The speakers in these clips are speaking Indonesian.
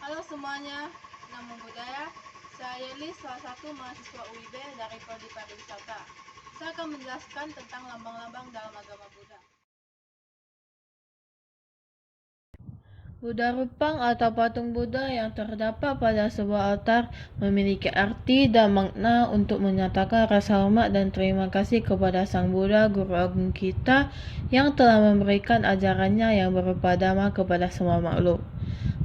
Halo semuanya, Namo Buddhaya. Saya Liz, salah satu mahasiswa UIB dari Prodi Pariwisata. Saya akan menjelaskan tentang lambang-lambang dalam agama Buddha. Buddha Rupang atau patung Buddha yang terdapat pada sebuah altar memiliki arti dan makna untuk menyatakan rasa hormat dan terima kasih kepada Sang Buddha, Guru Agung kita yang telah memberikan ajarannya yang berupa dhamma kepada semua makhluk.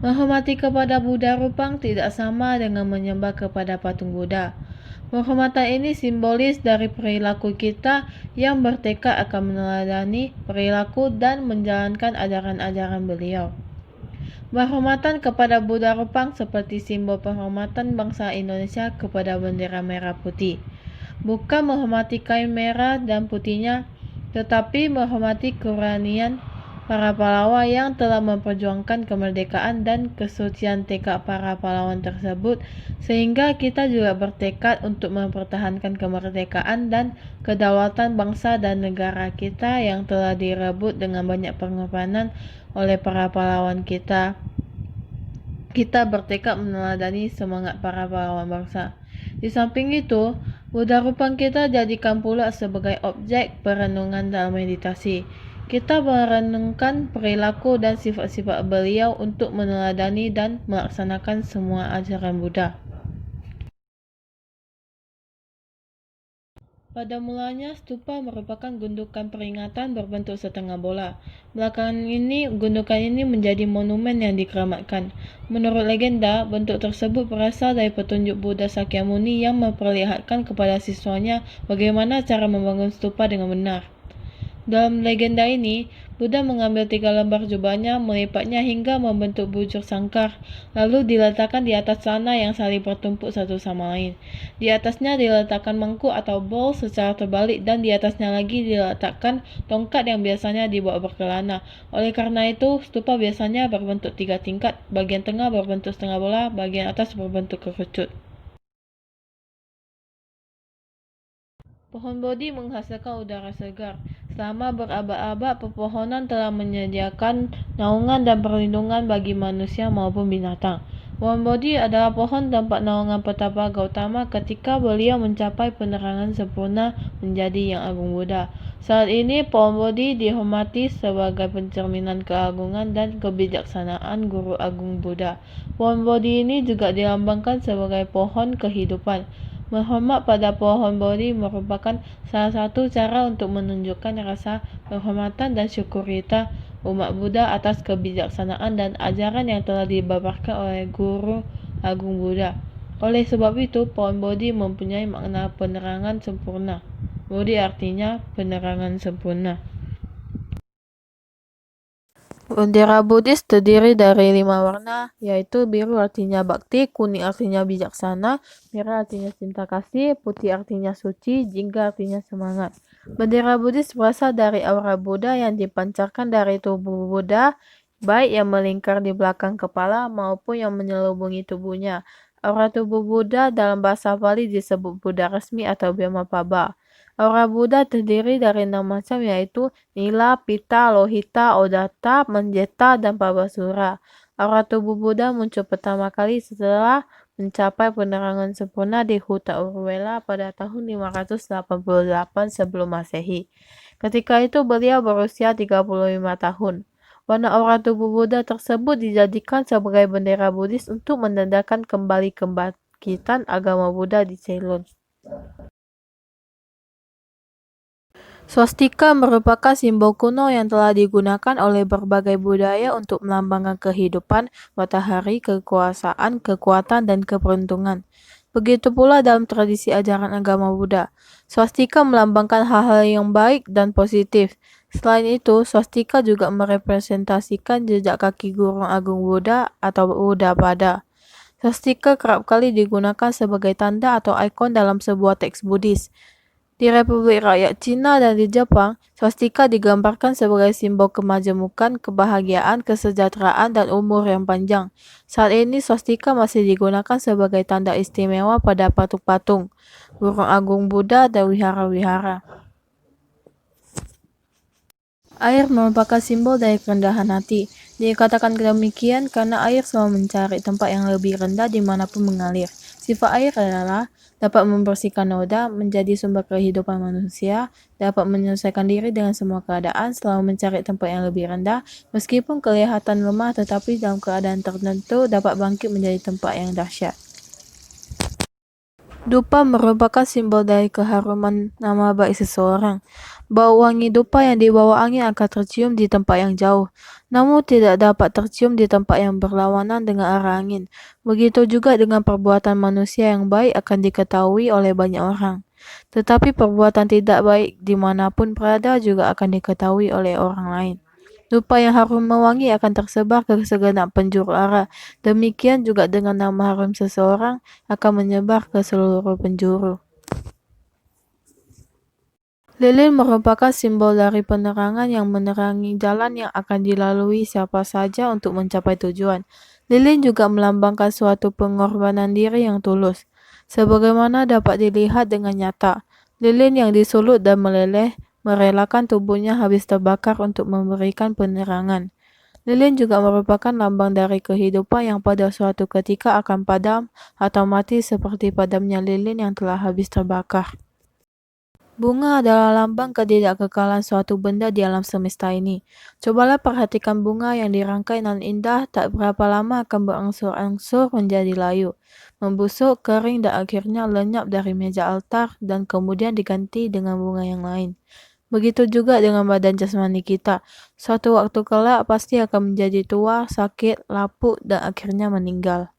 Menghormati kepada Buddha Rupang tidak sama dengan menyembah kepada patung Buddha. Penghormatan ini simbolis dari perilaku kita yang bertekad akan meneladani perilaku dan menjalankan ajaran-ajaran beliau. Penghormatan kepada Buddha Rupang seperti simbol penghormatan bangsa Indonesia kepada bendera merah putih. Bukan menghormati kain merah dan putihnya, tetapi menghormati keberanian para pahlawan yang telah memperjuangkan kemerdekaan dan kesucian tekad para pahlawan tersebut, sehingga kita juga bertekad untuk mempertahankan kemerdekaan dan kedaulatan bangsa dan negara kita yang telah direbut dengan banyak pengorbanan oleh para pahlawan kita. Kita bertekad meneladani semangat para pahlawan bangsa. Di samping itu, Buddha Rupang kita jadikan pula sebagai objek perenungan dalam meditasi. Kita merenungkan perilaku dan sifat-sifat beliau untuk meneladani dan melaksanakan semua ajaran Buddha. Pada mulanya, stupa merupakan gundukan peringatan berbentuk setengah bola. Belakangan ini, gundukan ini menjadi monumen yang dikeramatkan. Menurut legenda, bentuk tersebut berasal dari petunjuk Buddha Sakyamuni yang memperlihatkan kepada siswanya bagaimana cara membangun stupa dengan benar. Dalam legenda ini, Buddha mengambil 3 lembar jubahnya, melipatnya hingga membentuk bujur sangkar, lalu diletakkan di atas tanah yang saling bertumpuk satu sama lain. Di atasnya diletakkan mangkuk atau bowl secara terbalik, dan di atasnya lagi diletakkan tongkat yang biasanya dibawa berkelana. Oleh karena itu, stupa biasanya berbentuk 3 tingkat, bagian tengah berbentuk setengah bola, bagian atas berbentuk kerucut. Pohon Bodhi menghasilkan udara segar. Selama berabad-abad, pepohonan telah menyediakan naungan dan perlindungan bagi manusia maupun binatang. Pohon Bodhi adalah pohon tempat naungan petapa Gautama ketika beliau mencapai penerangan sempurna menjadi Yang Agung Buddha. Saat ini, pohon Bodhi dihormati sebagai pencerminan keagungan dan kebijaksanaan Guru Agung Buddha. Pohon Bodhi ini juga dilambangkan sebagai pohon kehidupan. Menghormat pada pohon Bodhi merupakan salah satu cara untuk menunjukkan rasa penghormatan dan syukur kita umat Buddha atas kebijaksanaan dan ajaran yang telah dibabarkan oleh Guru Agung Buddha. Oleh sebab itu, pohon Bodhi mempunyai makna penerangan sempurna. Bodhi artinya penerangan sempurna. Bendera Buddhis terdiri dari 5 warna, yaitu biru artinya bakti, kuning artinya bijaksana, merah artinya cinta kasih, putih artinya suci, jingga artinya semangat. Bendera Buddhis berasal dari aura Buddha yang dipancarkan dari tubuh Buddha, baik yang melingkar di belakang kepala maupun yang menyelubungi tubuhnya. Aura tubuh Buddha dalam bahasa Pali disebut Buddha resmi atau Bhema-paba. Aura Buddha terdiri dari 6 macam, yaitu Nila, Pita, Lohita, Odatta, Manjeta, dan Pabasura. Aura tubuh Buddha muncul pertama kali setelah mencapai penerangan sempurna di Huta Uruvela pada tahun 588 sebelum Masehi. Ketika itu beliau berusia 35 tahun. Warna aura tubuh Buddha tersebut dijadikan sebagai bendera Buddhis untuk menandakan kembali kebangkitan agama Buddha di Ceylon. Swastika merupakan simbol kuno yang telah digunakan oleh berbagai budaya untuk melambangkan kehidupan, matahari, kekuasaan, kekuatan, dan keberuntungan. Begitu pula dalam tradisi ajaran agama Buddha. Swastika melambangkan hal-hal yang baik dan positif. Selain itu, swastika juga merepresentasikan jejak kaki Guru Agung Buddha atau Buddha pada. Swastika kerap kali digunakan sebagai tanda atau ikon dalam sebuah teks Buddhis. Di Republik Rakyat Cina dan di Jepang, swastika digambarkan sebagai simbol kemajemukan, kebahagiaan, kesejahteraan, dan umur yang panjang. Saat ini, swastika masih digunakan sebagai tanda istimewa pada patung-patung, Guru Agung Buddha, dan wihara-wihara. Air merupakan simbol dari kerendahan hati. Dikatakan demikian karena air selalu mencari tempat yang lebih rendah dimanapun mengalir. Sifat air adalah dapat membersihkan noda, menjadi sumber kehidupan manusia, dapat menyelesaikan diri dengan semua keadaan, selalu mencari tempat yang lebih rendah, meskipun kelihatan lemah tetapi dalam keadaan tertentu dapat bangkit menjadi tempat yang dahsyat. Dupa merupakan simbol dari keharuman nama baik seseorang. Bau wangi dupa yang dibawa angin akan tercium di tempat yang jauh, namun tidak dapat tercium di tempat yang berlawanan dengan arah angin. Begitu juga dengan perbuatan manusia yang baik akan diketahui oleh banyak orang. Tetapi perbuatan tidak baik dimanapun berada juga akan diketahui oleh orang lain. Dupa yang harum mewangi akan tersebar ke segenap penjuru arah. Demikian juga dengan nama harum seseorang akan menyebar ke seluruh penjuru. Lilin merupakan simbol dari penerangan yang menerangi jalan yang akan dilalui siapa saja untuk mencapai tujuan. Lilin juga melambangkan suatu pengorbanan diri yang tulus. Sebagaimana dapat dilihat dengan nyata, lilin yang disulut dan meleleh merelakan tubuhnya habis terbakar untuk memberikan penerangan. Lilin juga merupakan lambang dari kehidupan yang pada suatu ketika akan padam atau mati seperti padamnya lilin yang telah habis terbakar. Bunga adalah lambang ketidakkekalan suatu benda di alam semesta ini. Cobalah perhatikan bunga yang dirangkai nan indah, tak berapa lama akan berangsur-angsur menjadi layu, membusuk, kering, dan akhirnya lenyap dari meja altar dan kemudian diganti dengan bunga yang lain. Begitu juga dengan badan jasmani kita. Suatu waktu kelak pasti akan menjadi tua, sakit, lapuk, dan akhirnya meninggal.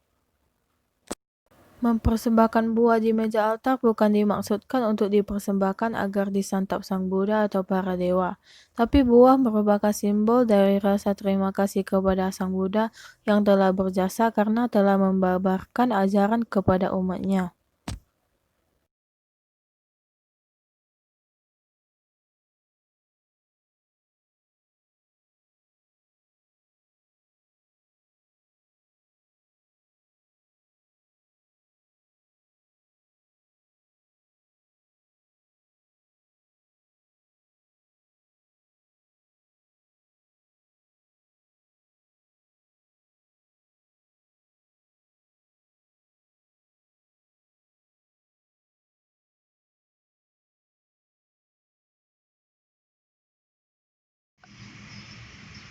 Mempersembahkan buah di meja altar bukan dimaksudkan untuk dipersembahkan agar disantap sang Buddha atau para dewa. Tapi buah merupakan simbol dari rasa terima kasih kepada sang Buddha yang telah berjasa karena telah membabarkan ajaran kepada umatnya.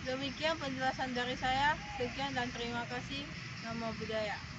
Demikian penjelasan dari saya. Sekian dan terima kasih. Namo Buddhaya.